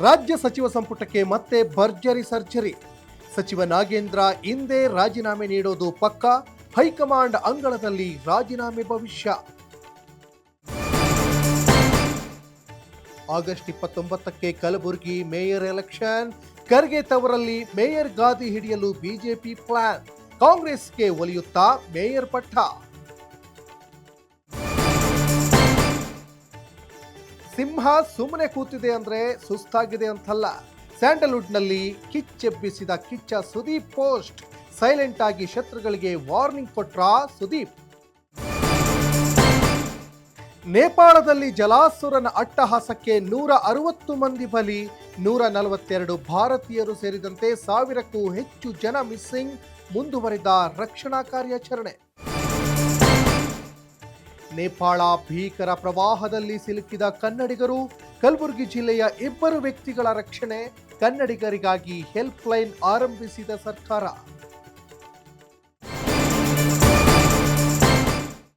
ರಾಜ್ಯ ಸಚಿವ ಸಂಪುಟಕ್ಕೆ ಮತ್ತೆ ಭರ್ಜರಿ ಸರ್ಜರಿ. ಸಚಿವ ನಾಗೇಂದ್ರ ಇಂದೇ ರಾಜೀನಾಮೆ ನೀಡೋದು ಪಕ್ಕಾ. ಹೈಕಮಾಂಡ್ ಅಂಗಳದಲ್ಲಿ ರಾಜೀನಾಮೆ ಭವಿಷ್ಯ. ಆಗಸ್ಟ್ 29ಕ್ಕೆ ಕಲಬುರಗಿ ಮೇಯರ್ ಎಲೆಕ್ಷನ್. ಖರ್ಗೆ ತವರಲ್ಲಿ ಮೇಯರ್ ಗಾದಿ ಹಿಡಿಯಲು ಬಿಜೆಪಿ ಪ್ಲಾನ್. ಕಾಂಗ್ರೆಸ್ಗೆ ಒಲಿಯುತ್ತಾ ಮೇಯರ್ ಪಟ್ಟ. ಸಿಂಹ ಸುಮ್ಮನೆ ಕೂತಿದೆ ಅಂದ್ರೆ ಸುಸ್ತಾಗಿದೆ ಅಂತಲ್ಲ. ಸ್ಯಾಂಡಲ್ವುಡ್ನಲ್ಲಿ ಕಿಚ್ಚೆಬ್ಬಿಸಿದ ಕಿಚ್ಚ ಸುದೀಪ್ ಪೋಸ್ಟ್. ಸೈಲೆಂಟ್ ಆಗಿ ಶತ್ರುಗಳಿಗೆ ವಾರ್ನಿಂಗ್ ಕೊಟ್ರ ಸುದೀಪ್. ನೇಪಾಳದಲ್ಲಿ ಜಲಾಸುರನ ಅಟ್ಟಹಾಸಕ್ಕೆ 160 ಮಂದಿ ಬಲಿ, 142 ಭಾರತೀಯರು ಸೇರಿದಂತೆ 1000ಕ್ಕೂ ಹೆಚ್ಚು ಜನ ಮಿಸ್ಸಿಂಗ್. ಮುಂದುವರಿದ ರಕ್ಷಣಾ ಕಾರ್ಯಾಚರಣೆ. ನೇಪಾಳ ಭೀಕರ ಪ್ರವಾಹದಲ್ಲಿ ಸಿಲುಕಿದ ಕನ್ನಡಿಗರು. ಕಲಬುರಗಿ ಜಿಲ್ಲೆಯ 2 ವ್ಯಕ್ತಿಗಳ ರಕ್ಷಣೆ. ಕನ್ನಡಿಗರಿಗಾಗಿ ಹೆಲ್ಪ್ ಲೈನ್ ಆರಂಭಿಸಿದ ಸರ್ಕಾರ.